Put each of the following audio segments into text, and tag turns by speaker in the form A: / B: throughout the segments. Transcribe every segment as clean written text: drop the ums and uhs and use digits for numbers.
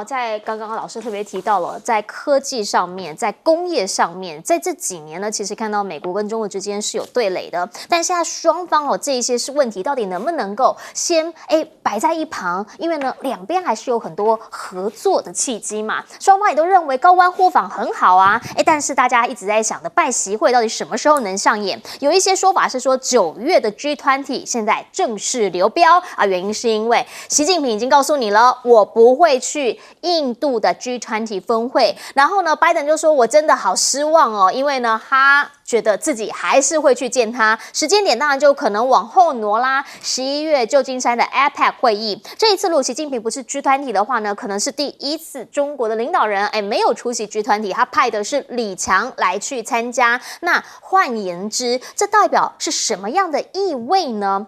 A: 到，在刚刚老师特别提到了，在科技上面，在工业上面，在这几年呢，其实看到美国跟中国之间是有对垒的，但现在双方这一些是问题，到底能不能够先摆在一旁？因为呢，两边还是有很多合作的契机嘛，双方也都认为高湾互访很好啊，但是大家一直在想的拜习会到底什么时候能上演？有一些说法是说9月的 G20 现在正式流标啊，原因是因为习近平已经告诉你了，我不会去印度的 G20 峰会。然后呢，拜登就说我真的好失望哦，因为呢，他觉得自己还是会去见他，时间点当然就可能往后挪啦。11月旧金山的 APEC 会议，这一次如果习近平不是 G20 的话呢，可能是第一次中国的领导人没有出席 G20， 他派的是李强来去参加。那换言之，这代表是什么样的意味呢？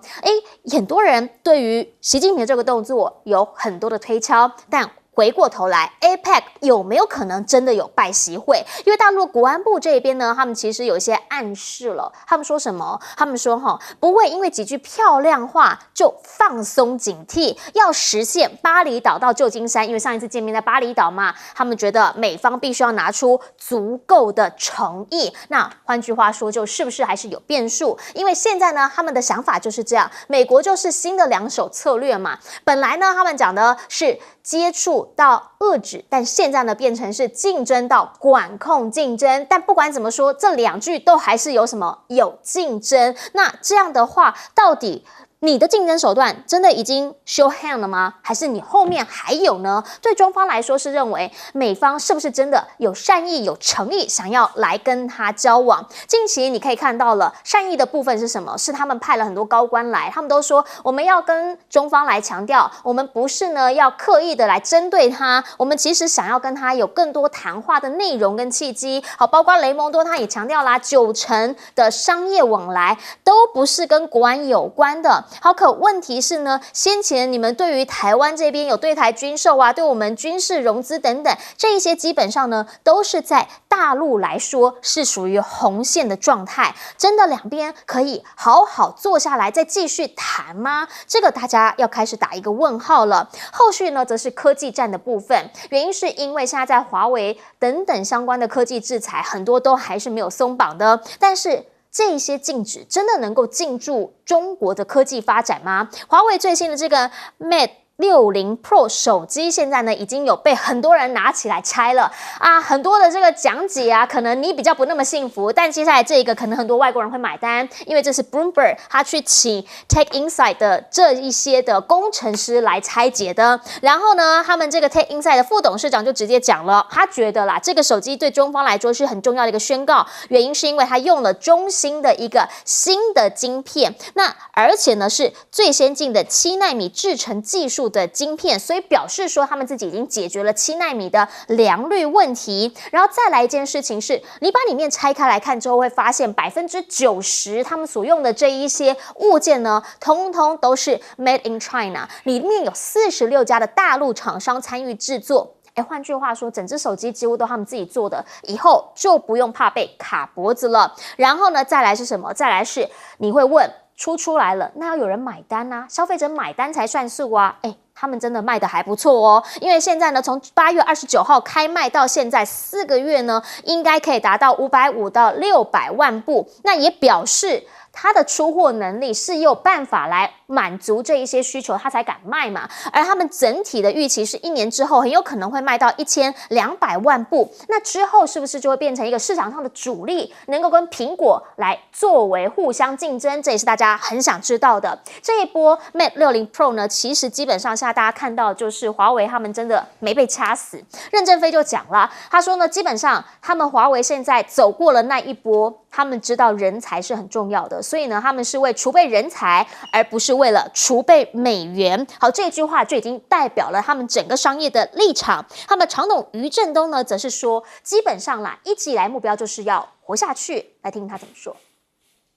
A: 很多人对于习近平这个动作有很多的推敲，但回过头来 ，APEC 有没有可能真的有拜习会？因为大陆国安部这边呢，他们其实有一些暗示了。他们说什么？他们说不会因为几句漂亮话就放松警惕，要实现巴厘岛到旧金山。因为上一次见面在巴厘岛嘛，他们觉得美方必须要拿出足够的诚意。那换句话说，就是不是还是有变数？因为现在呢，他们的想法就是这样，美国就是新的2手策略嘛。本来呢，他们讲的是接触到遏制，但现在呢变成是竞争到管控竞争。但不管怎么说，这2句都还是有什么有竞争。那这样的话，到底你的竞争手段真的已经 show hand 了吗？还是你后面还有呢？对中方来说是认为美方是不是真的有善意、有诚意，想要来跟他交往？近期你可以看到了善意的部分是什么？是他们派了很多高官来，他们都说我们要跟中方来强调，我们不是呢要刻意的来针对他，我们其实想要跟他有更多谈话的内容跟契机。好，包括雷蒙多他也强调啦，90%的商业往来都不是跟国安有关的。好，可问题是呢，先前你们对于台湾这边有对台军售啊，对我们军事融资等等，这一些基本上呢，都是在大陆来说是属于红线的状态。真的两边可以好好坐下来再继续谈吗？这个大家要开始打一个问号了。后续呢，则是科技战的部分，原因是因为现在在华为等等相关的科技制裁，很多都还是没有松绑的，但是这些禁止真的能够禁住中国的科技发展吗？华为最新的这个 Mate60 Pro 手机现在呢已经有被很多人拿起来拆了啊，很多的这个讲解啊，可能你比较不那么幸福，但接下来这个可能很多外国人会买单，因为这是 Bloomberg 他去请 Tech Insight 的这一些的工程师来拆解的。然后呢，他们这个 Tech Insight 的副董事长就直接讲了，他觉得啦，这个手机对中方来说是很重要的一个宣告，原因是因为他用了中芯的一个新的晶片，那而且呢是最先进的7奈米制程技术的晶片，所以表示说他们自己已经解决了7奈米的良率问题。然后再来一件事情是，你把里面拆开来看之后，会发现90%他们所用的这一些物件呢，通通都是 Made in China， 里面有46家的大陆厂商参与制作。换句话说，整只手机几乎都他们自己做的，以后就不用怕被卡脖子了。然后呢，再来是什么？再来是你会问，出来了，那要有人买单啊，消费者买单才算数啊。他们真的卖的还不错哦，因为现在呢，从8月29号开卖到现在4个月呢，应该可以达到550到600万部，那也表示它的出货能力是有办法来满足这一些需求，它才敢卖嘛。而他们整体的预期是1年之后很有可能会卖到1200万部，那之后是不是就会变成一个市场上的主力，能够跟苹果来作为互相竞争？这也是大家很想知道的。这一波 Mate60 Pro 呢，其实基本上现在大家看到就是华为他们真的没被掐死。任正非就讲了，他说呢，基本上他们华为现在走过了那一波，他们知道人才是很重要的，所以呢，他们是为储备人才，而不是为了储备美元。好，这句话就已经代表了他们整个商业的立场。他们常董余振东呢，则是说，基本上啦，一直以来目标就是要活下去。来听听他怎么说。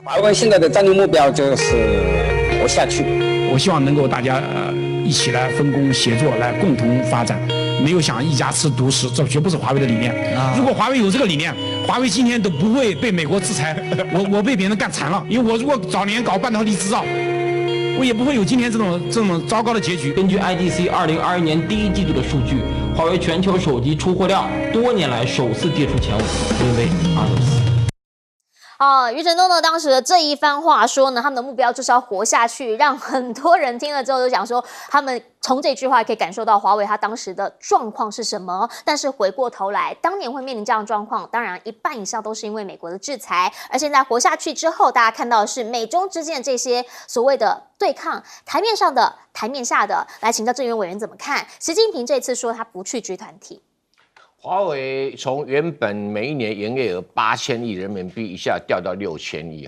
B: 华为现在的战略目标就是活下去。
C: 我希望能够大家一起来分工协作，来共同发展。没有想一家吃独食，这绝不是华为的理念。如果华为有这个理念，华为今天都不会被美国制裁。我被别人干惨了，因为我如果早年搞半导体制造，我也不会有今天这种糟糕的结局。
D: 根据 IDC 2021年第1季度的数据，华为全球手机出货量多年来首次跌出前5，沦为24。
A: 余承东呢，当时的这一番话说呢，他们的目标就是要活下去，让很多人听了之后就讲说，他们从这句话可以感受到华为他当时的状况是什么。但是回过头来，当年会面临这样的状况，当然一半以上都是因为美国的制裁，而现在活下去之后，大家看到的是美中之间的这些所谓的对抗，台面上的、台面下的，来请教郑源委员怎么看？习近平这次说他不去G团体。
E: 华为从原本每一年营业额8000亿人民币一下掉到6000亿，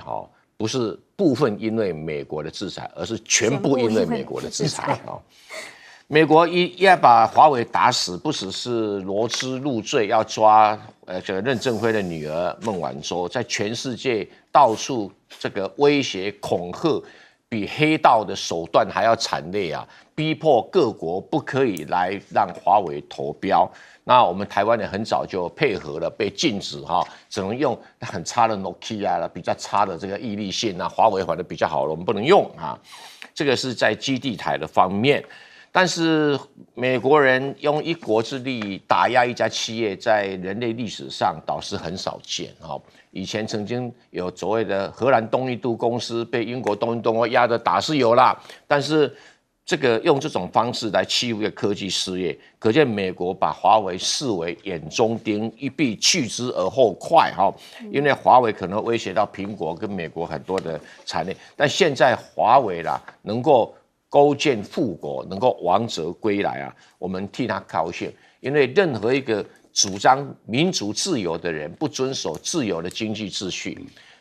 E: 不是部分因为美国的制裁，而是全部因为美国的制裁。美国要把华为打死，不只是罗织入罪，要抓这个任正非的女儿孟晚舟，在全世界到处这个威胁恐吓，比黑道的手段还要惨烈啊！逼迫各国不可以来让华为投标。那我们台湾人很早就配合了，被禁止只能用很差的 Nokia 了，比较差的这个易利信啊，华为反正比较好了，我们不能用啊。这个是在基地台的方面，但是美国人用一国之力打压一家企业，在人类历史上倒是很少见啊。以前曾经有所谓的荷兰东印度公司被英国东印度压着打是有啦，但是这个用这种方式来欺负一个科技事业，可见美国把华为视为眼中钉，一臂去之而后快因为华为可能威胁到苹果跟美国很多的产业，但现在华为啦能够勾践复国，能够王者归来啊，我们替他高兴，因为任何一个主张民主自由的人不遵守自由的经济秩序。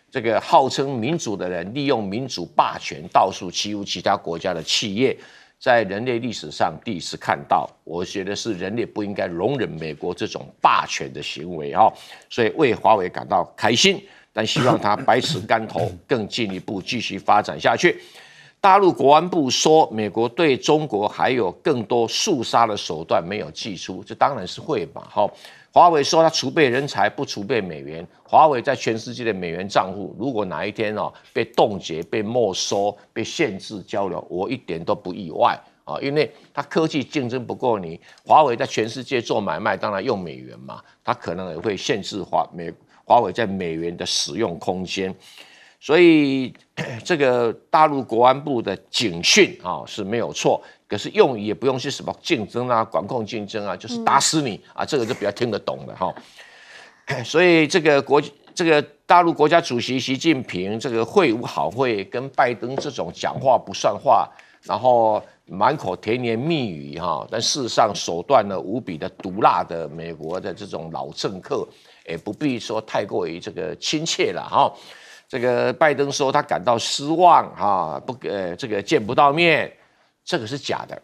E: 这个号称民主的人利用民主霸权到处欺负其他国家的企业，在人类历史上第一次看到，我觉得是人类不应该容忍美国这种霸权的行为所以为华为感到开心，但希望他百尺竿头，更进一步继续发展下去。大陆国安部说，美国对中国还有更多肃杀的手段没有祭出，这当然是会嘛华为说它储备人才，不储备美元。华为在全世界的美元账户，如果哪一天被冻结、被没收、被限制交流，我一点都不意外因为它科技竞争不过你。华为在全世界做买卖，当然用美元嘛，它可能也会限制华为在美元的使用空间。所以这个大陆国安部的警讯是没有错，可是用语也不用是什么竞争啊、管控竞争啊，就是打死你这个就比较听得懂了所以这个大陆国家主席习近平这个会无好会，跟拜登这种讲话不算话，然后满口甜言蜜语但事实上手段呢无比的毒辣的美国的这种老政客，也不必说太过于这个亲切了这个拜登说他感到失望这个见不到面，这个是假的，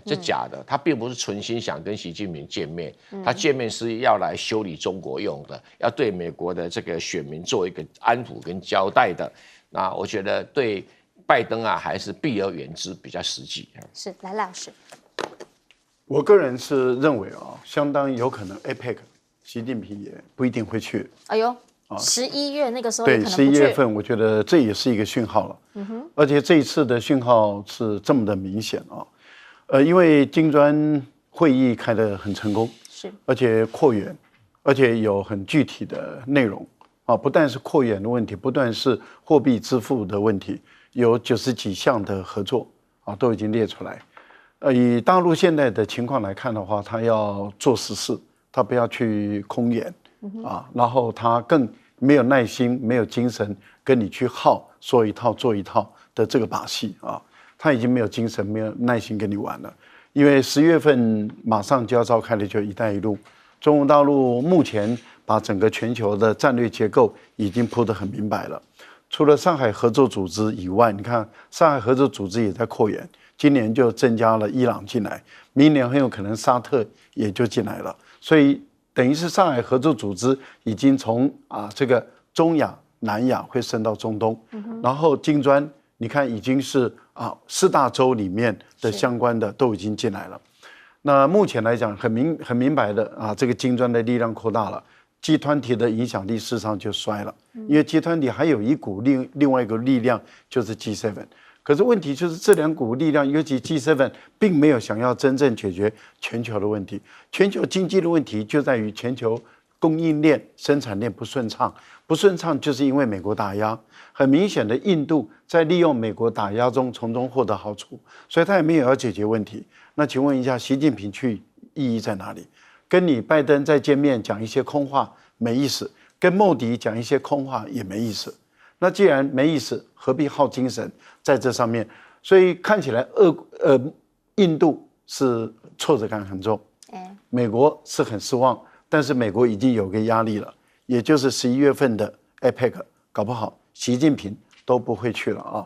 E: 这假的，他并不是存心想跟习近平见面，他见面是要来修理中国用的，要对美国的这个选民做一个安抚跟交代的。那我觉得对拜登还是避而远之比较实际。
A: 是，来老师，
F: 我个人是认为相当有可能 APEC 习近平也不一定会去。
A: 哎呦。11月那个时候也可能不去。
F: 对，11月份，我觉得这也是一个讯号了。而且这一次的讯号是这么的明显因为金砖会议开得很成功，
A: 是，
F: 而且扩员，而且有很具体的内容不但是扩员的问题，不但是货币支付的问题，有90几项的合作都已经列出来。以大陆现在的情况来看的话，他要做实事，他不要去空言。然后他更没有耐心、没有精神跟你去耗说一套做一套的这个把戏他已经没有精神、没有耐心跟你玩了。因为10月份马上就要召开的就"一带一路"，中国大陆目前把整个全球的战略结构已经铺得很明白了。除了上海合作组织以外，你看上海合作组织也在扩员，今年就增加了伊朗进来，明年很有可能沙特也就进来了，所以。等于是上海合作组织已经从这个中亚、南亚会升到中东，然后金砖你看已经是4大洲里面的相关的都已经进来了。那目前来讲很明白的这个金砖的力量扩大了，G团体的影响力事实上就衰了，因为G团体还有一股另外一个力量就是 G7，可是问题就是这两股力量，尤其 G7， 并没有想要真正解决全球的问题。全球经济的问题就在于全球供应链、生产链不顺畅，不顺畅就是因为美国打压。很明显的，印度在利用美国打压中从中获得好处，所以他也没有要解决问题。那请问一下，习近平去意义在哪里？跟你拜登再见面讲一些空话没意思，跟莫迪讲一些空话也没意思。那既然没意思，何必耗精神在这上面？所以看起来印度是挫折感很重，美国是很失望，但是美国已经有个压力了，也就是11月份的 APEC， 搞不好习近平都不会去了啊。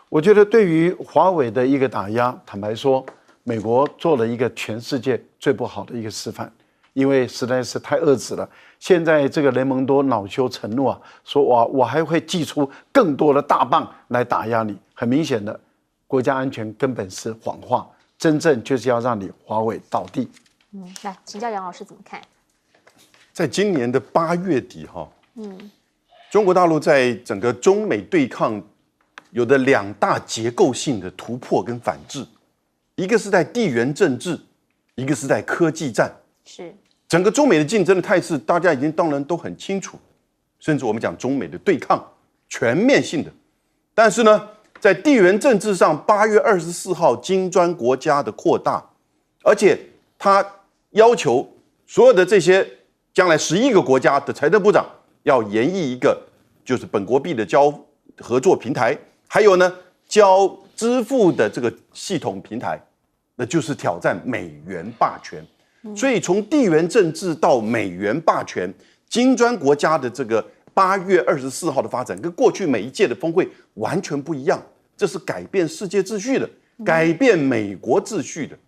F: 我觉得对于华为的一个打压，坦白说，美国做了一个全世界最不好的一个示范，因为实在是太遏制了。现在这个雷蒙多恼羞成怒啊，说我还会祭出更多的大棒来打压你。很明显的，国家安全根本是谎话，真正就是要让你华为倒地。
A: 来请教杨老师怎么看？
G: 在今年的8月底中国大陆在整个中美对抗有的2大结构性的突破跟反制，一个是在地缘政治，一个是在科技战。
A: 是
G: 整个中美的竞争的态势，大家已经当然都很清楚，甚至我们讲中美的对抗，全面性的。但是呢，在地缘政治上，8月24号金砖国家的扩大，而且他要求所有的这些将来11个国家的财政部长要研议一个就是本国币的交合作平台，还有呢交支付的这个系统平台，那就是挑战美元霸权。所以从地缘政治到美元霸权，金砖国家的这个8月24号的发展，跟过去每一届的峰会完全不一样。这是改变世界秩序的，改变美国秩序的。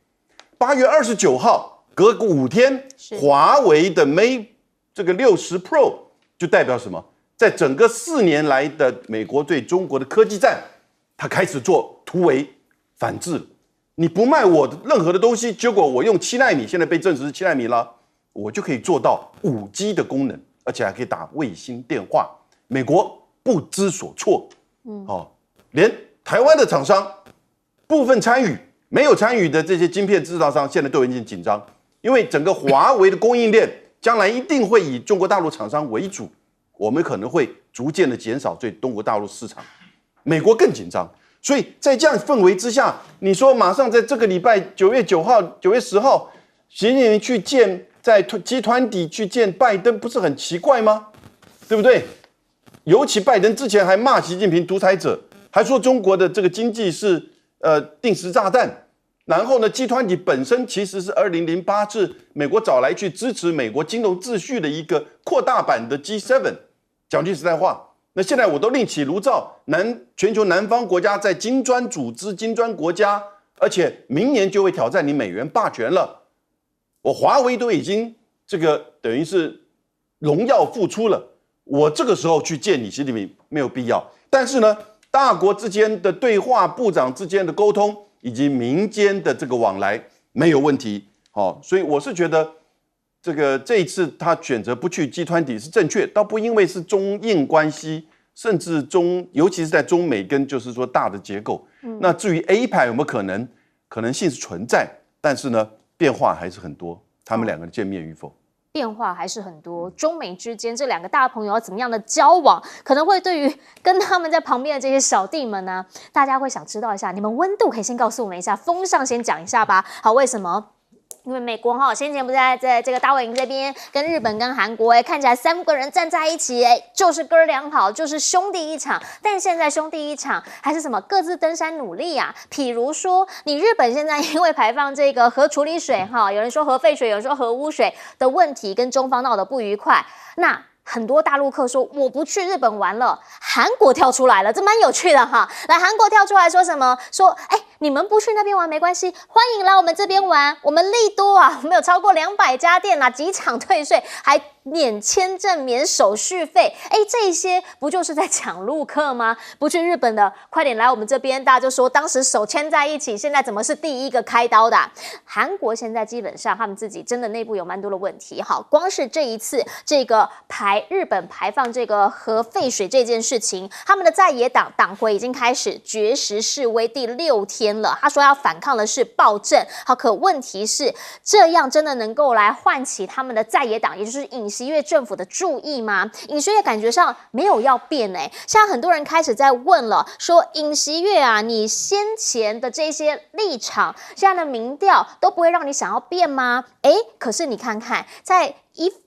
G: 8月29号，隔个5天，华为的 Mate 这个60 Pro 就代表什么？在整个4年来的美国对中国的科技战，它开始做突围反制了。你不卖我的任何的东西，结果我用7奈米，现在被证实是7奈米了，我就可以做到5G 的功能，而且还可以打卫星电话。美国不知所措，连台湾的厂商部分参与、没有参与的这些晶片制造商，现在都已经紧张，因为整个华为的供应链将来一定会以中国大陆厂商为主，我们可能会逐渐的减少对中国大陆市场。美国更紧张。所以在这样氛围之下，你说马上在这个礼拜9月9号、9月10号，习近平去见在集团底去见拜登，不是很奇怪吗？对不对？尤其拜登之前还骂习近平独裁者，还说中国的这个经济是定时炸弹。然后呢，集团体本身其实是2008是美国找来去支持美国金融秩序的一个扩大版的 G7。讲句实在话。那现在我都另起炉灶，全球南方国家在金砖组织、金砖国家，而且明年就会挑战你美元霸权了。我华为都已经这个等于是荣耀付出了，我这个时候去见你习近平没有必要。但是呢，大国之间的对话、部长之间的沟通以及民间的这个往来没有问题。所以我是觉得。这一次他选择不去集团体是正确，倒不因为是中印关系，甚至尤其是在中美跟就是说大的结构。那至于 APEC 有没有可能性是存在，但是呢变化还是很多。他们2个的见面与否，
A: 变化还是很多。中美之间这2个大朋友要怎么样的交往，可能会对于跟他们在旁边的这些小弟们呢，大家会想知道一下。你们温度可以先告诉我们一下，风向先讲一下吧。好，为什么？因为美国先前不是在这个大本营这边跟日本跟韩国看起来3个人站在一起就是哥俩好，就是兄弟一场。但现在兄弟一场还是什么各自登山努力啊？譬如说你日本现在因为排放这个核处理水有人说核废水，有人说核污水的问题跟中方闹得不愉快，那很多大陆客说我不去日本玩了，韩国跳出来了，这蛮有趣的哈。来，韩国跳出来说什么？说你们不去那边玩没关系，欢迎来我们这边玩。我们丽都我们有超过200家店机场退税，还免签证、免手续费，这些不就是在抢陆客吗？不去日本的，快点来我们这边。大家就说当时手牵在一起，现在怎么是第一个开刀的韩国现在基本上他们自己真的内部有蛮多的问题。好，光是这一次这个日本排放这个核废水这件事情，他们的在野党党魁已经开始绝食示威第6天了。他说要反抗的是暴政。好，可问题是这样真的能够来唤起他们的在野党，也就是尹锡悦政府的注意吗？尹锡悦感觉上没有要变现在很多人开始在问了，说尹锡悦啊，你先前的这些立场，现在的民调都不会让你想要变吗？可是你看看，在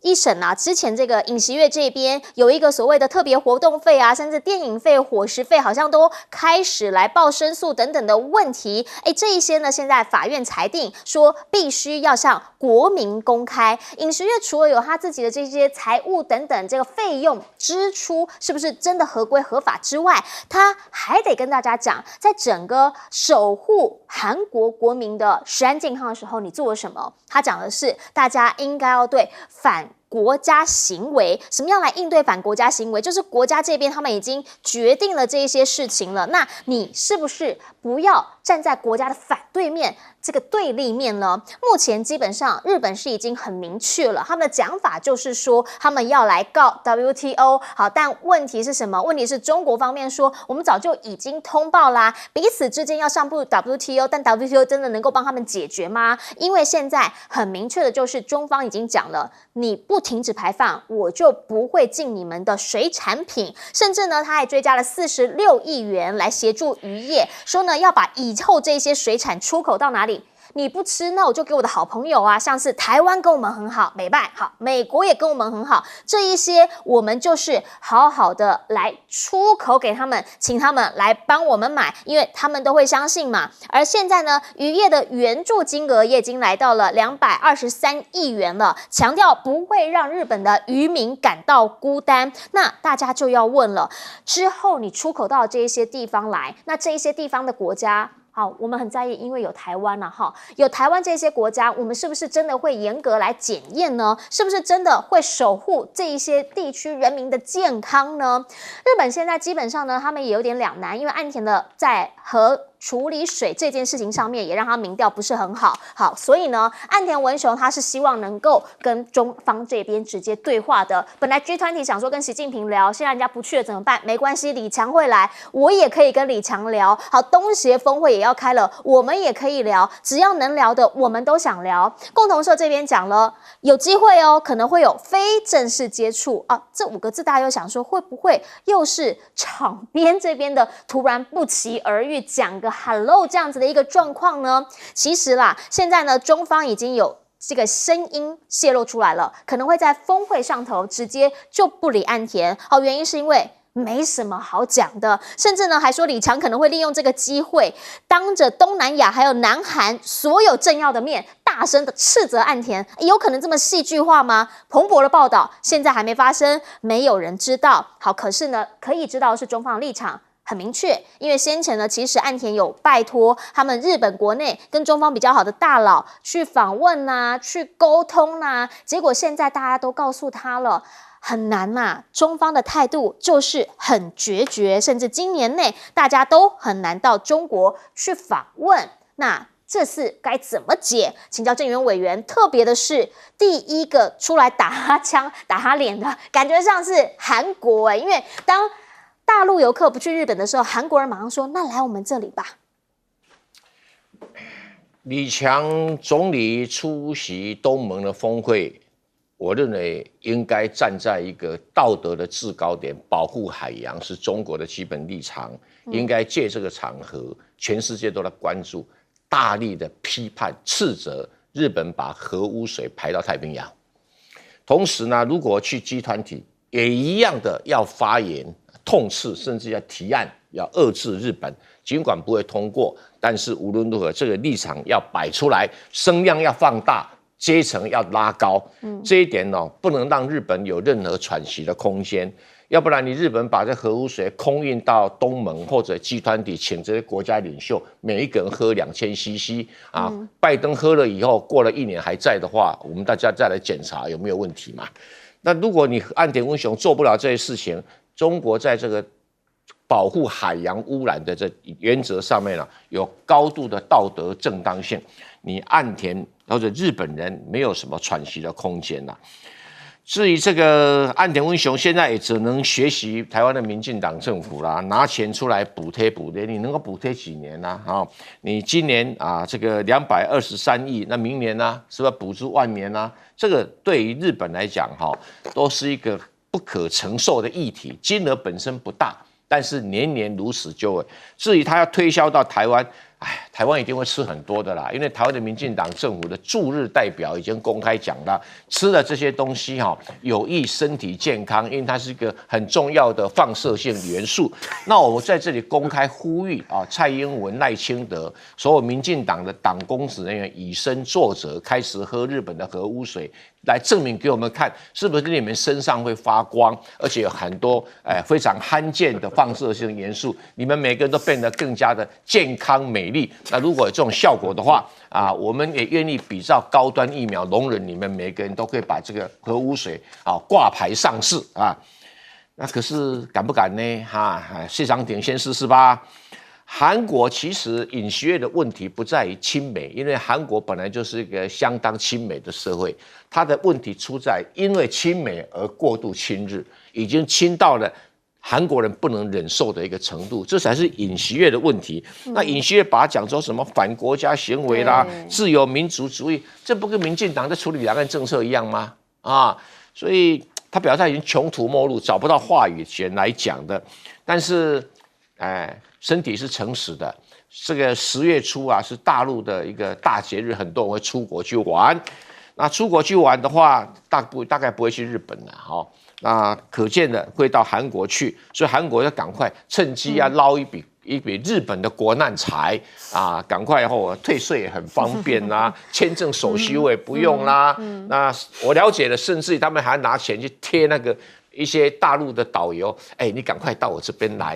A: 一审啊，之前这个尹锡悦这边有一个所谓的特别活动费啊，甚至电影费、伙食费，好像都开始来报申诉等等的问题。这一些呢，现在法院裁定说必须要向国民公开。尹锡悦除了有他自己的这些财务等等这个费用支出是不是真的合规合法之外，他还得跟大家讲，在整个守护韩国国民的食安健康的时候，你做了什么？他讲的是大家应该要对反国家行为，什么样来应对反国家行为？就是国家这边他们已经决定了这些事情了，那你是不是不要站在国家的反对面这个对立面呢？目前基本上日本是已经很明确了，他们的讲法就是说他们要来告 WTO。 好，但问题是什么？问题是中国方面说我们早就已经通报啦，彼此之间要上报 WTO， 但 WTO 真的能够帮他们解决吗？因为现在很明确的就是中方已经讲了，你不停止排放，我就不会进你们的水产品。甚至呢，他还追加了46亿元来协助渔业，说呢要把以后这些水产出口到哪里？你不吃，那我就给我的好朋友啊，像是台湾跟我们很好，美拜好，美国也跟我们很好，这一些我们就是好好的来出口给他们，请他们来帮我们买，因为他们都会相信嘛。而现在呢，渔业的援助金额也已经来到了223亿元了，强调不会让日本的渔民感到孤单。那大家就要问了，之后你出口到这一些地方来，那这一些地方的国家，好，我们很在意，因为有台湾有台湾这些国家，我们是不是真的会严格来检验呢？是不是真的会守护这一些地区人民的健康呢？日本现在基本上呢，他们也有点两难，因为岸田的在核处理水这件事情上面也让他民调不是很好，所以呢，岸田文雄他是希望能够跟中方这边直接对话的。本来 G20 想说跟习近平聊，现在人家不去了怎么办？没关系，李强会来，我也可以跟李强聊。好，东协峰会也要开了，我们也可以聊，只要能聊的我们都想聊。共同社这边讲了，有机会可能会有非正式接触啊，这5个字大家又想说会不会又是场边这边的突然不期而遇讲个hello 这样子的一个状况呢？其实啦，现在呢，中方已经有这个声音泄露出来了，可能会在峰会上头直接就不理岸田。原因是因为没什么好讲的，甚至呢还说李强可能会利用这个机会，当着东南亚还有南韩所有政要的面，大声的斥责岸田。有可能这么戏剧化吗？彭博的报道现在还没发生，没有人知道。好，可是呢，可以知道的是中方的立场很明确，因为先前呢，其实岸田有拜托他们日本国内跟中方比较好的大佬去访问去沟通结果现在大家都告诉他了，很难中方的态度就是很决绝，甚至今年内大家都很难到中国去访问。那这次该怎么解？请教政援委员。特别的是，第一个出来打他枪、打他脸的，感觉上是韩国因为当大陆游客不去日本的时候，韩国人马上说：“那来我们这里吧。”
E: 李强总理出席东盟的峰会，我认为应该站在一个道德的制高点，保护海洋是中国的基本立场。应该借这个场合，全世界都来关注，大力的批判、斥责日本把核污水排到太平洋。同时呢，如果去集团体，也一样的要发言。痛斥，甚至要提案，要遏制日本。尽管不会通过，但是无论如何，这个立场要摆出来，声量要放大，阶层要拉高。这一点不能让日本有任何喘息的空间。要不然，你日本把这核污水空运到东盟或者集团体，请这些国家领袖每一个人喝2000 CC 啊，拜登喝了以后，过了1年还在的话，我们大家再来检查有没有问题嘛。那如果你岸田文雄做不了这些事情，中国在这个保护海洋污染的这原则上面有高度的道德正当性，你岸田或者日本人没有什么喘息的空间了。至于这个岸田文雄，现在也只能学习台湾的民进党政府啦，拿钱出来补贴，你能够补贴几年呢？你今年这个223亿，那明年呢，是不是补助1万年呢？这个对于日本来讲都是一个不可承受的议题，金额本身不大，但是年年如此就会。至于他要推销到台湾，台湾一定会吃很多的啦，因为台湾的民进党政府的驻日代表已经公开讲了，吃了这些东西有益身体健康，因为它是一个很重要的放射性元素。那我们在这里公开呼吁蔡英文、赖清德所有民进党的党公职人员以身作则，开始喝日本的核污水，来证明给我们看，是不是你们身上会发光，而且有很多非常罕见的放射性元素，你们每个人都变得更加的健康美丽。那如果有这种效果的话我们也愿意比照高端疫苗，容忍你们每个人都可以把这个核污水挂牌上市那可是敢不敢呢？谢长廷先试试吧。韩国其实尹锡悦的问题不在于亲美，因为韩国本来就是一个相当亲美的社会，它的问题出在因为亲美而过度亲日，已经亲到了韩国人不能忍受的一个程度，这才是尹锡悦的问题。那尹锡悦把它讲成什么反国家行为啦、自由民族主义，这不跟民进党在处理两岸政策一样吗？所以他表示他已经穷途末路，找不到话语权来讲的。但是，身体是诚实的。这个10月初是大陆的一个大节日，很多人会出国去玩。那出国去玩的话，大概不会去日本了那可见的会到韩国去，所以韩国要赶快趁机捞一笔日本的国难财赶快退税也很方便啦，签证手续费不用啦。那我了解了，甚至他们还拿钱去贴那个一些大陆的导游，你赶快到我这边来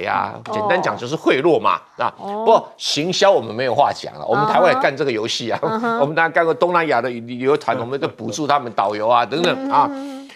E: 简单讲就是贿赂嘛。不过行销我们没有话讲了，我们台湾也干这个游戏我们当然干过东南亚的旅游团，我们就补助他们导游等等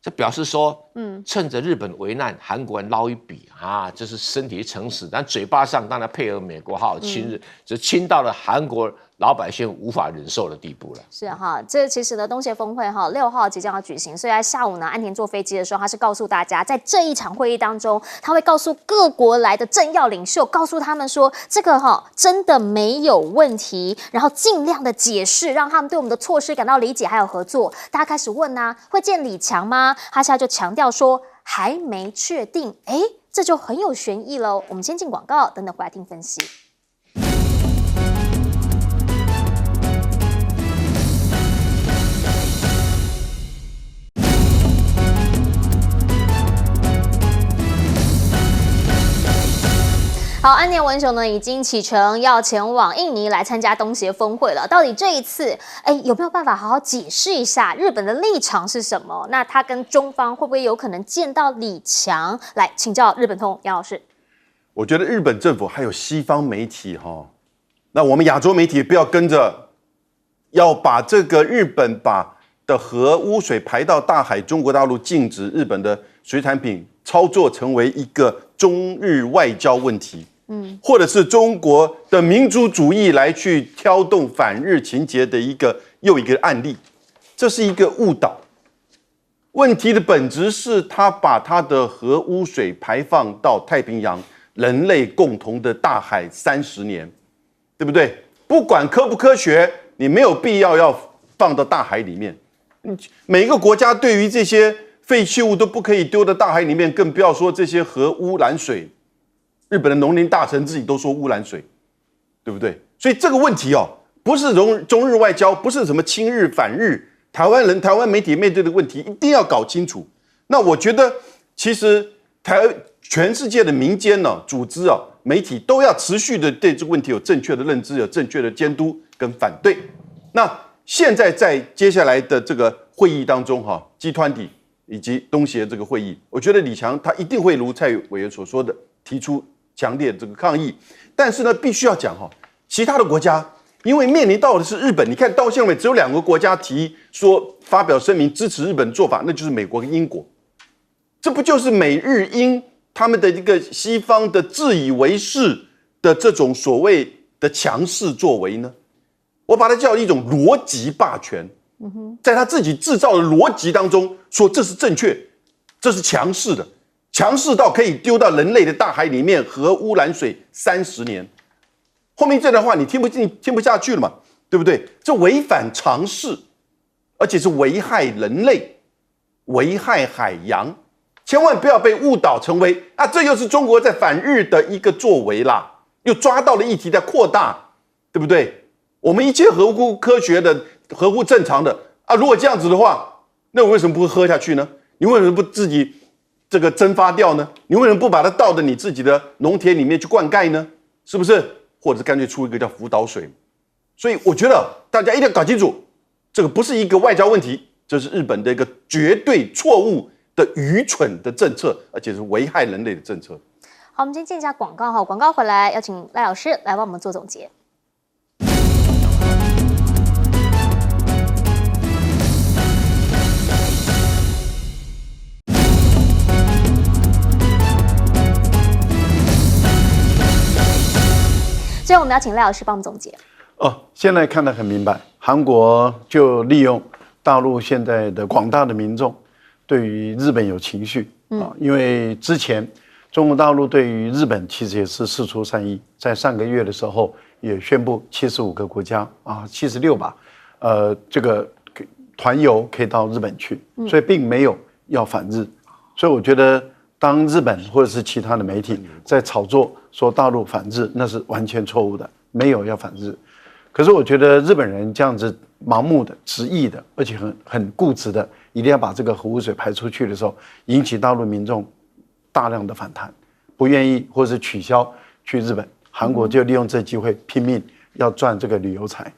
E: 这表示说，趁着日本为难，韩国人捞一笔这是身体诚实，但嘴巴上当然配合美国好好亲日，只亲到了韩国老百姓无法忍受的地步了。
A: 是这其实呢，东协峰会6号即将要举行，所以在下午呢，岸田坐飞机的时候，他是告诉大家，在这一场会议当中，他会告诉各国来的政要领袖，告诉他们说，这个真的没有问题，然后尽量的解释，让他们对我们的措施感到理解还有合作。大家开始问会见李强吗？他现在就强调说还没确定，这就很有悬疑喽。我们先进广告，等等回来听分析。好，岸田文雄呢已经启程要前往印尼来参加东协峰会了。到底这一次，有没有办法好好解释一下日本的立场是什么？那他跟中方会不会有可能见到李强？来请教日本通杨老师。
G: 我觉得日本政府还有西方媒体那我们亚洲媒体不要跟着，要把这个日本的核污水排到大海，中国大陆禁止日本的水产品操作成为一个中日外交问题。或者是中国的民族主义来去挑动反日情节的又一个案例，这是一个误导。问题的本质是他把他的核污水排放到太平洋人类共同的大海30年，对不对？不管科不科学，你没有必要放到大海里面。每一个国家对于这些废弃物都不可以丢到大海里面，更不要说这些核污染水。日本的农林大臣自己都说污染水，对不对？所以这个问题不是中日外交，不是什么亲日反日，台湾媒体面对的问题一定要搞清楚。那我觉得，其实全世界的民间组织媒体都要持续的对这个问题有正确的认知，有正确的监督跟反对。那现在在接下来的这个会议当中，G20以及东协这个会议，我觉得李强他一定会如蔡委员所说的提出强烈这个抗议，但是呢，必须要讲其他的国家因为面临到的是日本。你看到现在只有2个国家提说发表声明支持日本做法，那就是美国跟英国。这不就是美日英他们的一个西方的自以为是的这种所谓的强势作为呢？我把它叫一种逻辑霸权，在他自己制造的逻辑当中说这是正确，这是强势的，强势到可以丢到人类的大海里面核污染水30年。后面这段话你听不下去了嘛？对不对？这违反常识，而且是危害人类、危害海洋，千万不要被误导成为啊，这又是中国在反日的一个作为啦，又抓到了议题在扩大，对不对？我们一切合乎科学的、合乎正常的啊，如果这样子的话，那我为什么不喝下去呢？你为什么不自己这个蒸发掉呢？你为什么不把它倒到你自己的农田里面去灌溉呢？是不是？或者是干脆出一个叫福岛水？所以我觉得大家一定要搞清楚，这个不是一个外交问题，这是日本的一个绝对错误的愚蠢的政策，而且是危害人类的政策。
A: 好，我们先进一下广告哈，广告回来要请赖老师来帮我们做总结。最后我们要请赖老师帮我们总结。
F: 现在看得很明白，韩国就利用大陆现在的广大的民众对于日本有情绪因为之前中国大陆对于日本其实也是释出善意，在上个月的时候也宣布75个国家76吧，这个团游可以到日本去，所以并没有要反日。所以我觉得，当日本或者是其他的媒体在炒作说大陆反日，那是完全错误的，没有要反日。可是我觉得日本人这样子盲目的、执意的，而且很固执的，一定要把这个核污水排出去的时候，引起大陆民众大量的反弹，不愿意或是取消去日本。韩国就利用这机会拼命要赚这个旅游财。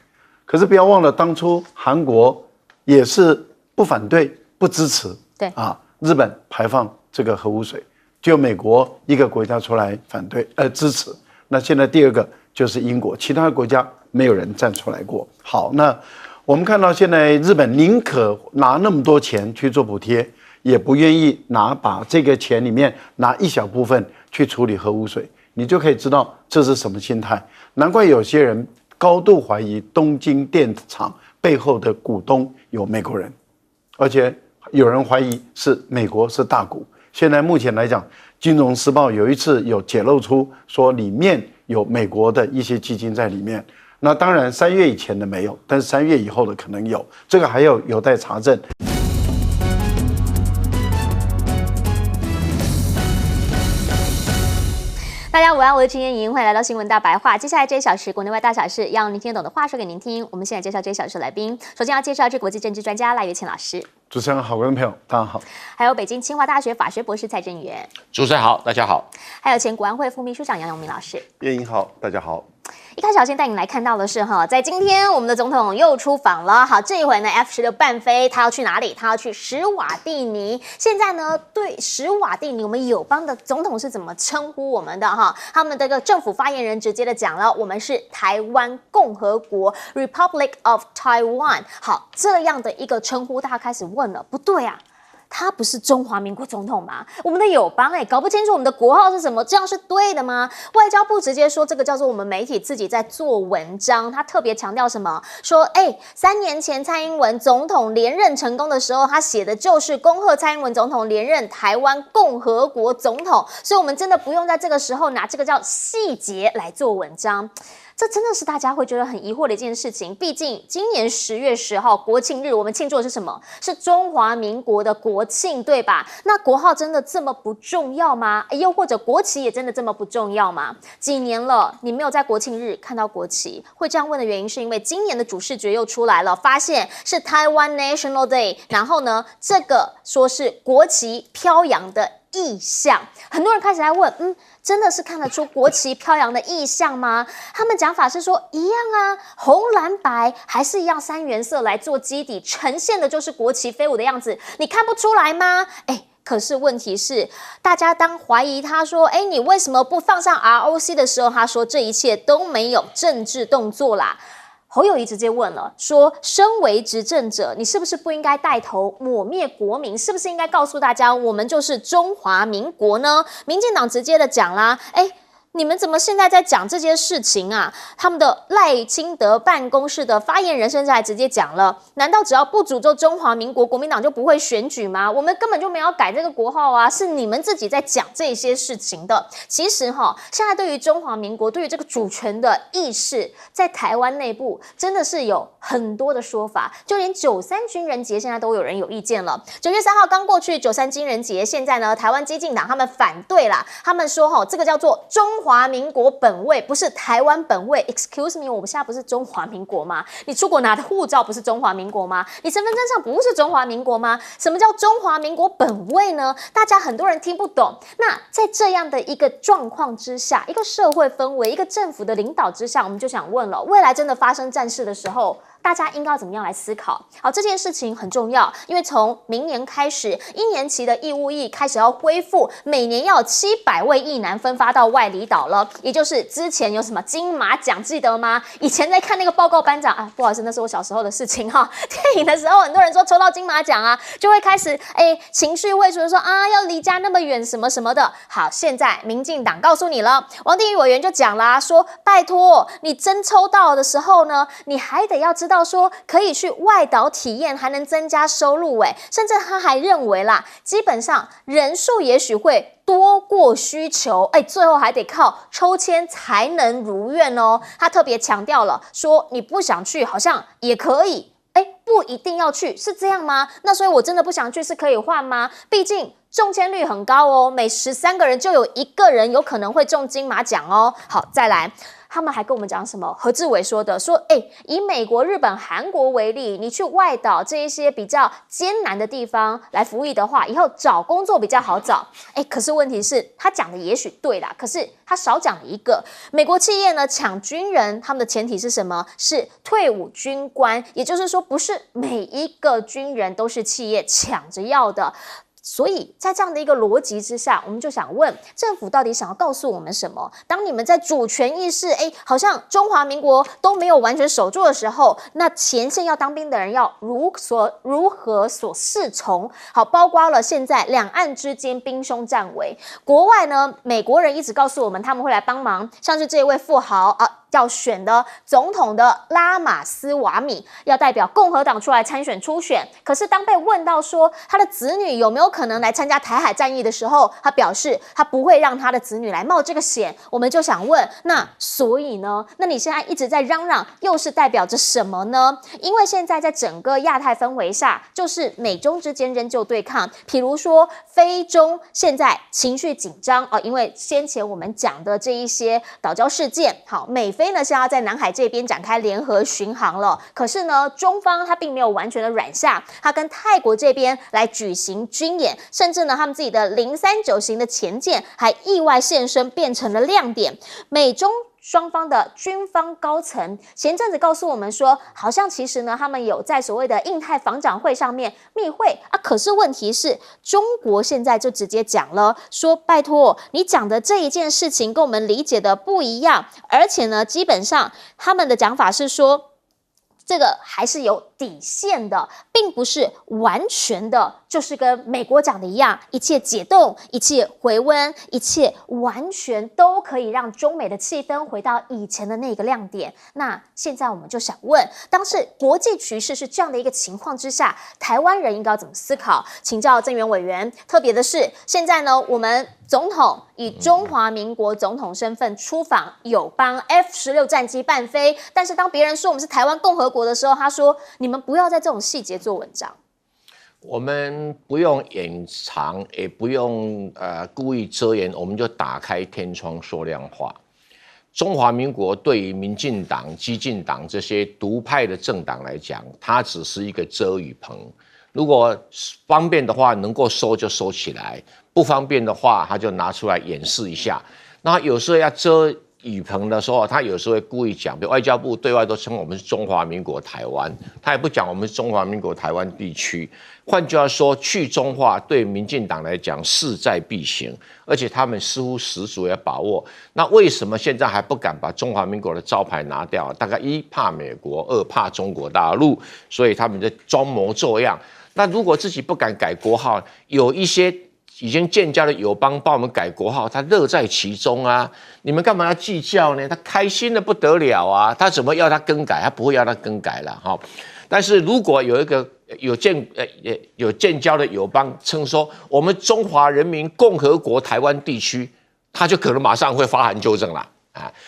F: 可是不要忘了，当初韩国也是不反对、不支持，
A: 对
F: 日本排放这个核污水，就美国一个国家出来反对支持。那现在第二个就是英国，其他国家没有人站出来过。好，那我们看到现在日本宁可拿那么多钱去做补贴，也不愿意把这个钱里面拿一小部分去处理核污水，你就可以知道这是什么心态。难怪有些人高度怀疑东京电厂背后的股东有美国人，而且有人怀疑是美国是大股。现在目前来讲，《金融时报》有一次有揭露出说里面有美国的一些基金在里面。那当然3月以前的没有，但是3月以后的可能有，这个还有待查证。
A: 大家午安，我是陈妍莹，欢迎来到新闻大白话。接下来这1小时，国内外大小事，要您听得懂的话说给您听。我们现在介绍这1小时来宾，首先要介绍是国际政治专家赖岳乾老师。
F: 主持人好，观众朋友大家好。
A: 还有北京清华大学法学博士蔡正元。
E: 主持人好，大家好。
A: 还有前国安会副秘书长杨永明老师。
G: 叶莹好，大家好。
A: 一开始要先带你来看到的是在今天我们的总统又出访了。好，这一回呢 F16伴飞，他要去哪里？他要去史瓦蒂尼。现在呢，对史瓦蒂尼，我们友邦的总统是怎么称呼我们的他们的个政府发言人直接的讲了，我们是台湾共和国 Republic of Taiwan。好，这样的一个称呼，大家开始问了，不对啊。他不是中华民国总统吗？我们的友邦搞不清楚我们的国号是什么，这样是对的吗？外交部直接说这个叫做我们媒体自己在做文章，他特别强调什么？说3年前蔡英文总统连任成功的时候，他写的就是恭贺蔡英文总统连任台湾共和国总统，所以我们真的不用在这个时候拿这个叫细节来做文章。这真的是大家会觉得很疑惑的一件事情。毕竟今年10月10号国庆日，我们庆祝的是什么？是中华民国的国庆，对吧？那国号真的这么不重要吗？又或者国旗也真的这么不重要吗？几年了，你没有在国庆日看到国旗，会这样问的原因是因为今年的主视觉又出来了，发现是 Taiwan National Day， 然后呢，这个说是国旗飘扬的意象，很多人开始来问，真的是看得出国旗飘扬的意象吗？他们讲法是说一样啊，红蓝白还是一样3原色来做基底，呈现的就是国旗飞舞的样子，你看不出来吗？可是问题是，大家当怀疑他说，你为什么不放上 ROC 的时候，他说这一切都没有政治动作啦。侯友宜直接问了，说：“身为执政者，你是不是不应该带头抹灭国民？是不是应该告诉大家，我们就是中华民国呢？”民进党直接的讲啦，你们怎么现在在讲这些事情啊？他们的赖清德办公室的发言人甚至还直接讲了，难道只要不诅咒中华民国，国民党就不会选举吗？我们根本就没有改这个国号啊，是你们自己在讲这些事情的。其实现在对于中华民国，对于这个主权的意识，在台湾内部真的是有很多的说法，就连93军人节现在都有人有意见了。9月3号刚过去93军人节，现在呢，台湾基进党他们反对啦，他们说这个叫做中华民国本位，不是台湾本位。Excuse me， 我们现在不是中华民国吗？你出国拿的护照不是中华民国吗？你身份证上不是中华民国吗？什么叫中华民国本位呢？大家很多人听不懂。那在这样的一个状况之下，一个社会氛围，一个政府的领导之下，我们就想问了，未来真的发生战事的时候，大家应该要怎么样来思考？好，这件事情很重要，因为从明年开始，1年期的义务役开始要恢复，每年要有700位役男分发到外离岛了，也就是之前有什么金马奖，记得吗？以前在看那个报告班长不好意思，那是我小时候的事情电影的时候，很多人说抽到金马奖就会开始情绪会说要离家那么远什么什么的。好，现在民进党告诉你了，王定宇委员就讲啦，说拜托你真抽到的时候呢，你还得要知道说可以去外岛体验，还能增加收入甚至他还认为啦，基本上人数也许会多过需求，最后还得靠抽签才能如愿哦。他特别强调了，说你不想去好像也可以，不一定要去，是这样吗？那所以我真的不想去是可以换吗？毕竟中签率很高哦，每13个人就有1个人有可能会中金马奖哦。好，再来。他们还跟我们讲什么？何志伟说以美国、日本、韩国为例，你去外岛这一些比较艰难的地方来服役的话，以后找工作比较好找。可是问题是，他讲的也许对啦，可是他少讲了一个，美国企业呢抢军人，他们的前提是什么？是退伍军官，也就是说，不是每一个军人都是企业抢着要的。所以在这样的一个逻辑之下，我们就想问政府到底想要告诉我们什么？当你们在主权意识好像中华民国都没有完全守住的时候，那前线要当兵的人要如何所适从？好，包括了现在两岸之间兵凶战危，国外呢，美国人一直告诉我们他们会来帮忙，像是这位富豪要选的总统的拉马斯瓦米要代表共和党出来参选初选，可是当被问到说他的子女有没有可能来参加台海战役的时候，他表示他不会让他的子女来冒这个险。我们就想问，那所以呢？那你现在一直在嚷嚷，又是代表着什么呢？因为现在在整个亚太氛围下，就是美中之间仍旧对抗，譬如说非中现在情绪紧张因为先前我们讲的这一些岛礁事件，好，美菲呢是要在南海这边展开联合巡航了，可是呢，中方他并没有完全的软下，他跟泰国这边来举行军演，甚至呢，他们自己的039型的前舰还意外现身，变成了亮点。美中双方的军方高层前阵子告诉我们说，好像其实呢，他们有在所谓的印太防长会上面密会可是问题是，中国现在就直接讲了，说拜托，你讲的这一件事情跟我们理解的不一样，而且呢，基本上他们的讲法是说，这个还是有底线的，并不是完全的，就是跟美国讲的一样，一切解冻，一切回温，一切完全都可以让中美的气氛回到以前的那个亮点。那现在我们就想问，当时国际局势是这样的一个情况之下，台湾人应该要怎么思考？请教郑源委员。特别的是，现在呢，我们总统以中华民国总统身份出访友邦 F-16战机伴飞，但是当别人说我们是台湾共和国的时候，他说你们不要在这种细节做文章。
E: 我们不用掩藏，也不用故意遮掩，我们就打开天窗说亮话。中华民国对于民进党、基进党这些独派的政党来讲，它只是一个遮雨棚。如果方便的话，能够收就收起来；不方便的话，他就拿出来演示一下。那有时候要遮宇鹏的时候，他有时候会故意讲，比如外交部对外都称我们是中华民国台湾，他也不讲我们是中华民国台湾地区。换句话说，去中化对民进党来讲势在必行，而且他们似乎十足的把握。那为什么现在还不敢把中华民国的招牌拿掉？大概一怕美国，二怕中国大陆，所以他们在装模作样。那如果自己不敢改国号，有一些已经建交的友邦帮我们改国号，他乐在其中啊！你们干嘛要计较呢？他开心的不得了啊！他怎么要他更改？他不会要他更改了哈。但是如果有一个有建交的友邦称说我们中华人民共和国台湾地区，他就可能马上会发函纠正了。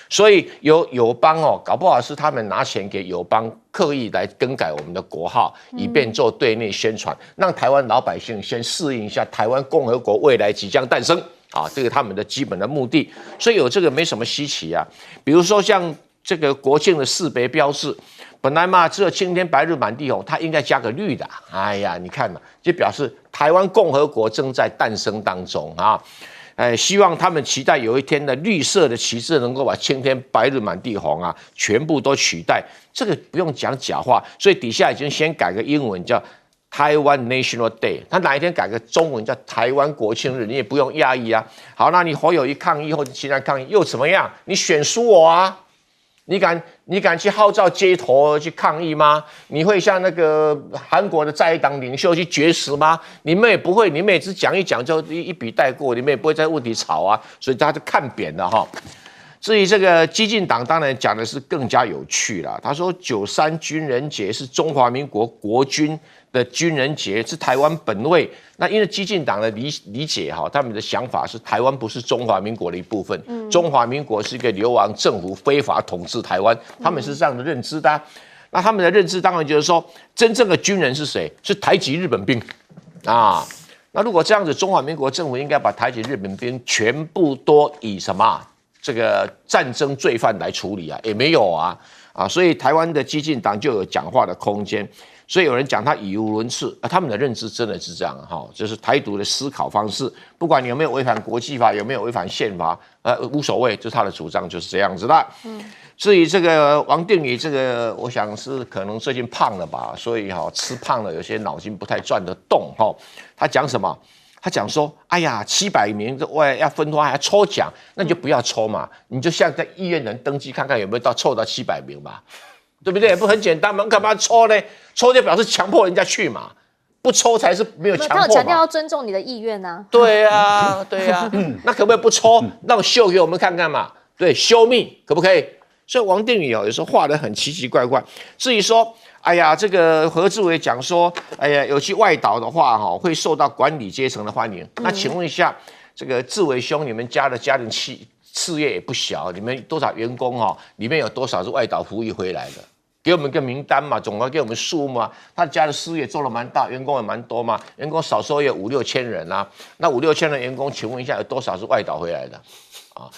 E: 所以有友邦搞不好是他们拿钱给友邦，刻意来更改我们的国号，以便做对内宣传，让台湾老百姓先适应一下台湾共和国未来即将诞生啊，这个他们的基本的目的。所以有这个没什么稀奇啊。比如说像这个国庆的识别标志，本来嘛只有青天白日满地红，它应该加个绿的。哎呀，你看嘛，就表示台湾共和国正在诞生当中啊。希望他们期待有一天的绿色的旗帜能够把青天白日满地红啊全部都取代，这个不用讲假话，所以底下已经先改个英文叫台湾 National Day， 他哪一天改个中文叫台湾国庆日，你也不用讶异啊。好，那你侯友宜抗议或者其他抗议又怎么样？你选输我啊！你敢去号召街头去抗议吗？你会像那个韩国的在野党领袖去绝食吗？你们也不会，你们也只讲一讲就一笔带过，你们也不会在问题吵啊，所以他就看扁了哈。至于这个激进党，当然讲的是更加有趣了。他说，93军人节是中华民国国军的军人节，是台湾本位。那因为激进党的理解哈，他们的想法是台湾不是中华民国的一部分，中华民国是一个流亡政府非法统治台湾，他们是这样的认知的啊。那他们的认知当然就是说，真正的军人是谁？是台籍日本兵啊。那如果这样子，中华民国政府应该把台籍日本兵全部都以什么？这个战争罪犯来处理啊，也没有啊，所以台湾的激进党就有讲话的空间，所以有人讲他语无伦次，他们的认知真的是这样哈，就是台独的思考方式，不管你有没有违反国际法，有没有违反宪法，无所谓，就是他的主张就是这样子的。至于这个王定宇，这个我想是可能最近胖了吧，所以吃胖了，有些脑筋不太转得动哈。他讲什么？他讲说，哎呀，700名要分发还要抽奖，那你就不要抽嘛，你就像在医院人登记看看有没有凑到700名嘛，对不对？不很简单吗？干嘛抽呢？抽就表示强迫人家去嘛，不抽才是没有强迫嘛。
A: 他有强调要尊重你的意愿啊。
E: 对啊，对啊，那可不可以不抽？让秀给我们看看嘛？对 ，show me 可不可以？所以王定宇有时候画得很奇奇怪怪。至于说，哎呀，这个何志伟讲说，哎呀，有去外岛的话，会受到管理阶层的欢迎。那请问一下，这个志伟兄，你们家的家庭事业也不小，你们多少员工里面有多少是外岛服役回来的？给我们个名单嘛，总要给我们数目啊。他家的事业做得蛮大，员工也蛮多嘛，员工少说也有5、6千人啊。那5、6千人员工，请问一下，有多少是外岛回来的？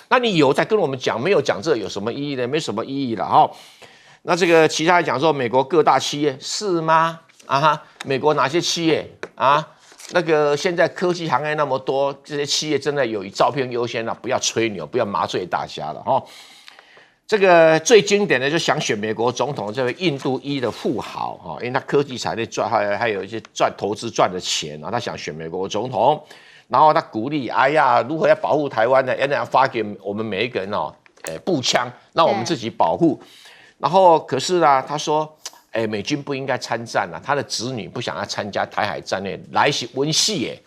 E: 那你有在跟我们讲，没有讲这有什么意义呢？没什么意义了哈。那这个其他讲说，美国各大企业是吗？美国哪些企业啊？那个现在科技行业那么多，这些企业真的有以照片优先了，不要吹牛，不要麻醉大家了哈。这个最经典的就想选美国总统这位印度裔的富豪哈，因为他科技产业赚，还有一些投资赚的钱他想选美国总统。然后他鼓励，哎呀，如何要保护台湾呢？要发给我们每一个人步枪，让我们自己保护。然后可是呢，他说，美军不应该参战他的子女不想要参加台海战略，来是文戏耶，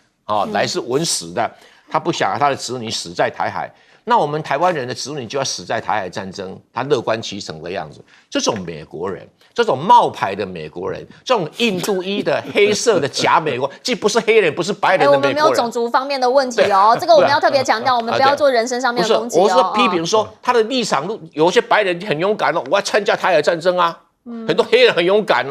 E: 来是文死的，他不想他的子女死在台海。那我们台湾人的子女就要死在台海战争，他乐观其成的样子。这种美国人，这种冒牌的美国人，这种印度裔的黑色的假美国，既不是黑人，不是白人的美国人。我们
A: 没有种族方面的问题这个我们要特别强调，我们不要做人身上面的攻击
E: 我是批评说他的立场，有些白人很勇敢我要参加台海战争啊。很多黑人很勇敢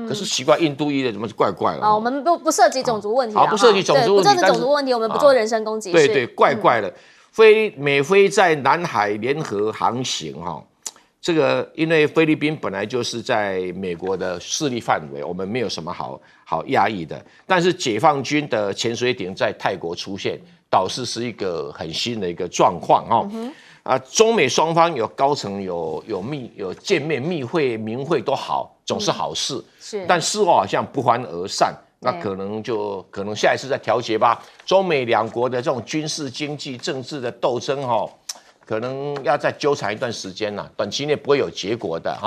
E: 可是奇怪，印度裔的怎么怪怪了？
A: 我们不涉及种族问题
E: 不涉及种族问题，
A: 不涉及种族问题，我们不做人身攻击。
E: 对，怪怪的。美菲在南海联合航行这个因为菲律宾本来就是在美国的势力范围，我们没有什么好讶异的。但是解放军的潜水艇在泰国出现，导致是一个很新的一个状况中美双方有高层有见面密会明会都好，总是好事。
A: 是，
E: 但事后好像不欢而散，那可能下一次再调节吧。中美两国的这种军事、经济、政治的斗争可能要再纠缠一段时间了，短期内不会有结果的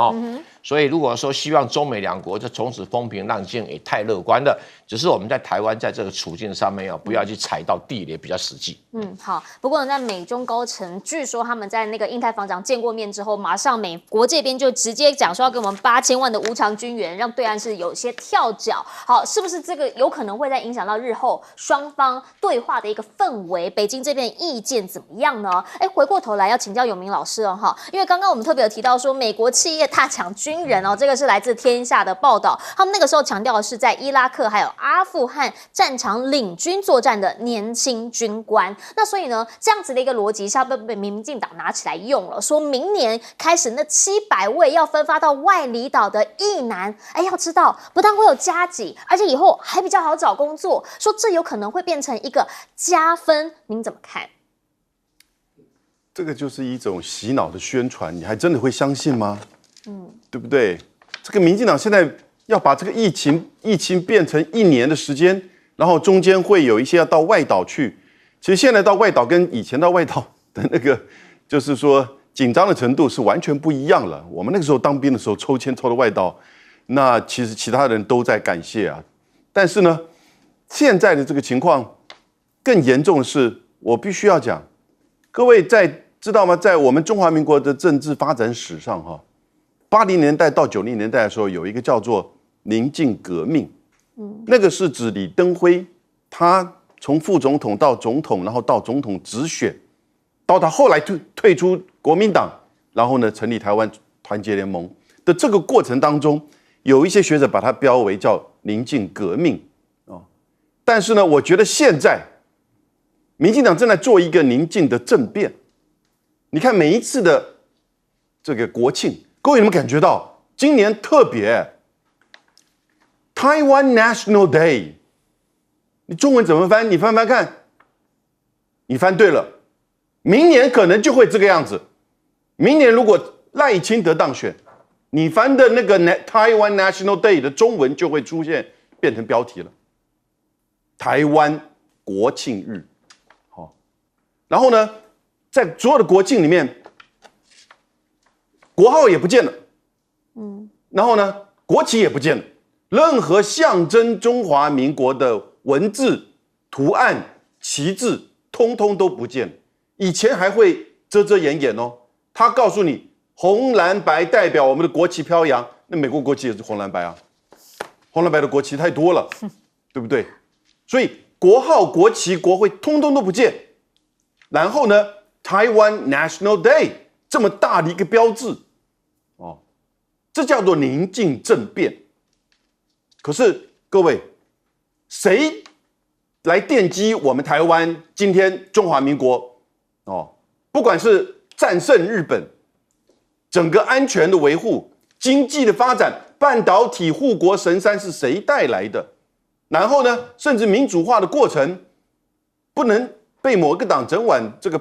E: 所以如果说希望中美两国就从此风平浪静，也太乐观了。只是我们在台湾在这个处境上面不要去踩到地雷，比较实际。
A: 好。不过呢，在美中高层，据说他们在那个印太防长见过面之后，马上美国这边就直接讲说要给我们8000万的无偿军援，让对岸是有些跳脚。好，是不是这个有可能会再影响到日后双方对话的一个氛围？北京这边的意见怎么样呢？回过头来要请教永明老师因为刚刚我们特别有提到说，美国企业大抢军人这个是来自天下的报道，他们那个时候强调的是在伊拉克还有阿富汗战场领军作战的年轻军官。那所以呢，这样子的一个逻辑下被民进党拿起来用了，说明年开始那700位要分发到外离岛的役男，要知道不但会有加给，而且以后还比较好找工作，说这有可能会变成一个加分，您怎么看？
G: 这个就是一种洗脑的宣传，你还真的会相信吗？对不对？这个民进党现在要把这个疫情变成1年的时间，然后中间会有一些要到外岛去。其实现在到外岛跟以前到外岛的那个，就是说紧张的程度是完全不一样了。我们那个时候当兵的时候抽签抽到外岛，那其实其他人都在感谢啊。但是呢，现在的这个情况更严重的是，我必须要讲，各位知道吗？在我们中华民国的政治发展史上，80年代到90年代的时候，有一个叫做宁静革命，那个是指李登辉，他从副总统到总统，然后到总统直选，到他后来退出国民党，然后呢成立台湾团结联盟的这个过程当中，有一些学者把它标为叫宁静革命但是呢，我觉得现在民进党正在做一个宁静的政变。你看每一次的这个国庆，各位有没有感觉到今年特别 Taiwan National Day？ 你中文怎么翻？你翻翻看，你翻对了，明年可能就会这个样子。明年如果赖清德当选，你翻的那个 Taiwan National Day 的中文就会出现，变成标题了，台湾国庆日。然后呢，在所有的国庆里面，国号也不见了，然后呢，国旗也不见了，任何象征中华民国的文字、图案、旗帜，通通都不见了。以前还会遮遮掩掩他告诉你红蓝白代表我们的国旗飘扬，那美国国旗也是红蓝白啊，红蓝白的国旗太多了，对不对？所以国号、国旗、国徽通通都不见。然后呢 ，Taiwan National Day 这么大的一个标志，这叫做宁静政变。可是各位，谁来奠基我们台湾今天中华民国？不管是战胜日本，整个安全的维护、经济的发展、半导体护国神山是谁带来的？然后呢，甚至民主化的过程不能被某个党整晚这个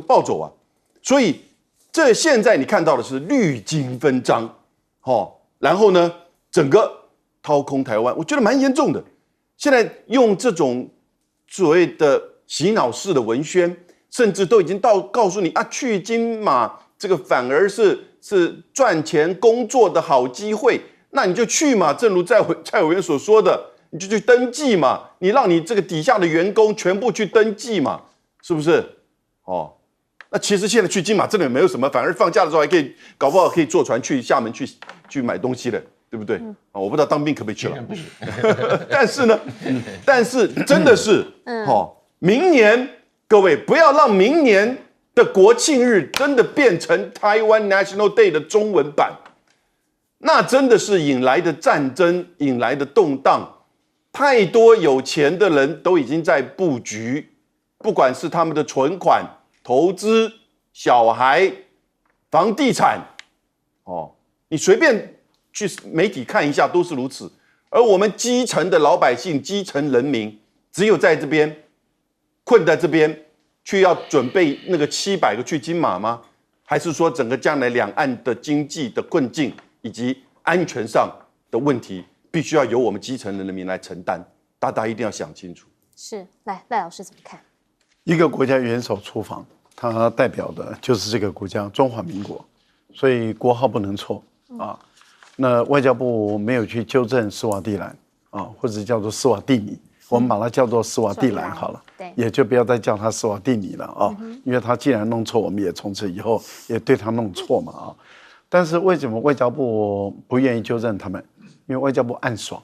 G: 抱走啊！所以这现在你看到的是绿金分赃，然后呢，整个掏空台湾，我觉得蛮严重的。现在用这种所谓的洗脑式的文宣，甚至都已经告诉你啊，去金马这个反而是赚钱工作的好机会，那你就去嘛。正如蔡委员所说的。你就去登记嘛，你让你这个底下的员工全部去登记嘛，是不是？那其实现在去金马真的没有什么，反而放假的时候还可以，搞不好可以坐船去厦门去买东西的，对不对？我不知道当兵可不可以去了，不行。但是呢，但是真的是，明年各位不要让明年的国庆日真的变成 Taiwan National Day 的中文版，那真的是引来的战争，引来的动荡。太多有钱的人都已经在布局，不管是他们的存款、投资、小孩、房地产，你随便去媒体看一下都是如此。而我们基层的老百姓、基层人民，只有在这边困在这边，去要准备那个700个去金马吗？还是说整个将来两岸的经济的困境以及安全上的问题，必须要由我们基层的人民来承担？大家一定要想清楚。
A: 是，来赖老师怎么看？
F: 一个国家元首出访，它代表的就是这个国家中华民国，所以国号不能错啊。那外交部没有去纠正斯瓦蒂兰啊，或者叫做斯瓦蒂尼，我们把它叫做斯瓦蒂兰好了，
A: 对，
F: 也就不要再叫它斯瓦蒂尼了啊，因为他既然弄错，我们也从此以后也对他弄错嘛啊。但是为什么外交部不愿意纠正他们？因为外交部暗爽，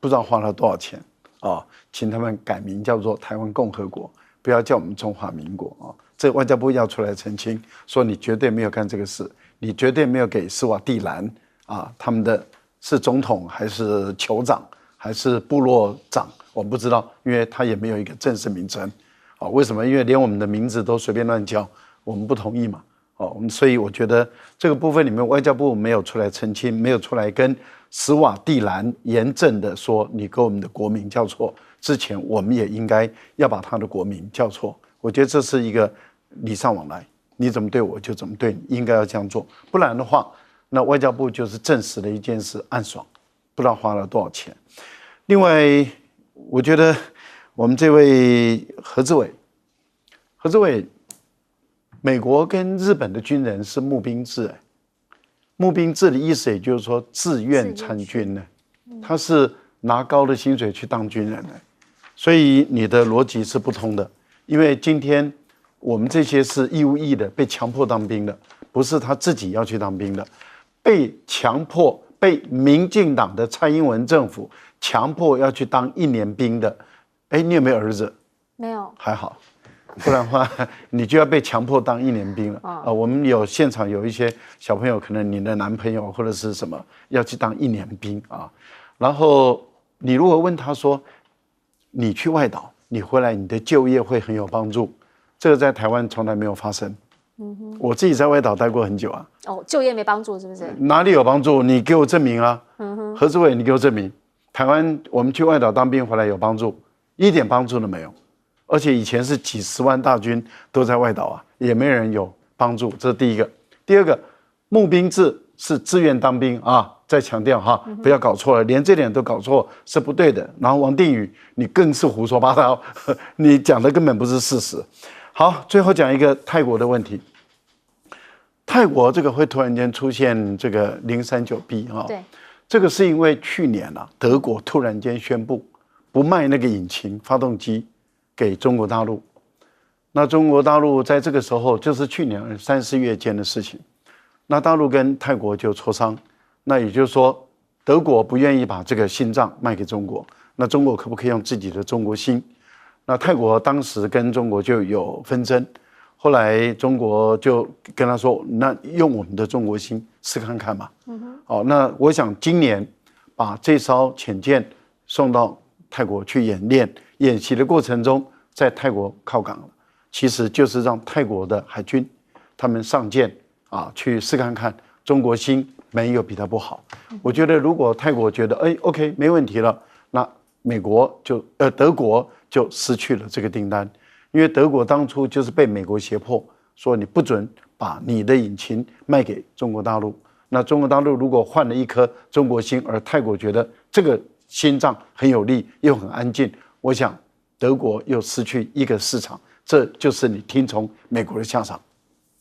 F: 不知道花了多少钱啊，请他们改名叫做台湾共和国，不要叫我们中华民国啊。这外交部要出来澄清，说你绝对没有干这个事，你绝对没有给斯瓦蒂兰啊，他们的是总统还是酋长还是部落长，我不知道，因为他也没有一个正式名称啊。为什么？因为连我们的名字都随便乱叫，我们不同意嘛。哦，所以我觉得这个部分里面，外交部没有出来澄清，没有出来跟斯瓦蒂兰严正的说你跟我们的国名叫错，之前我们也应该要把他的国名叫错。我觉得这是一个礼尚往来，你怎么对我就怎么对你，应该要这样做，不然的话，那外交部就是证实了一件事，暗爽，不知道花了多少钱。另外，我觉得我们这位何志伟，美国跟日本的军人是募兵制，募兵制的意思也就是说自愿参军呢，他是拿高的薪水去当军人的，所以你的逻辑是不通的。因为今天我们这些是义务役的，被强迫当兵的，不是他自己要去当兵的，被强迫被民进党的蔡英文政府强迫要去当1年兵的，哎，你有没有儿子？
A: 没有，
F: 还好。不然的话，你就要被强迫当1年兵了。我们有现场有一些小朋友，可能你的男朋友或者是什么要去当1年兵啊。然后你如果问他说，你去外岛，你回来你的就业会很有帮助，这个在台湾从来没有发生。我自己在外岛待过很久啊。
A: 哦，就业没帮助是不是？
F: 哪里有帮助？你给我证明啊。何志伟，你给我证明，台湾我们去外岛当兵回来有帮助，一点帮助都没有。而且以前是几十万大军都在外岛啊，也没人有帮助，这是第一个。第二个，募兵制是自愿当兵啊，再强调哈，不要搞错了，连这点都搞错是不对的。然后王定宇，你更是胡说八道，你讲的根本不是事实。好，最后讲一个泰国的问题。泰国这个会突然间出现这个039B 啊，
A: 对，
F: 这个是因为去年啊，德国突然间宣布不卖那个引擎发动机给中国大陆，那中国大陆在这个时候就是去年3、4月间的事情，那大陆跟泰国就磋商，那也就是说德国不愿意把这个心脏卖给中国，那中国可不可以用自己的中国心？那泰国当时跟中国就有纷争，后来中国就跟他说，那用我们的中国心试看看嘛。好，那我想今年把这艘潜舰送到泰国去演练。演习的过程中，在泰国靠港了，其实就是让泰国的海军他们上舰啊，去试看看中国心没有比他不好。我觉得如果泰国觉得OK 没问题了，那德国就失去了这个订单，因为德国当初就是被美国胁迫说你不准把你的引擎卖给中国大陆。那中国大陆如果换了一颗中国心，而泰国觉得这个心脏很有力又很安静，我想德国又失去一个市场，这就是你听从美国的下场。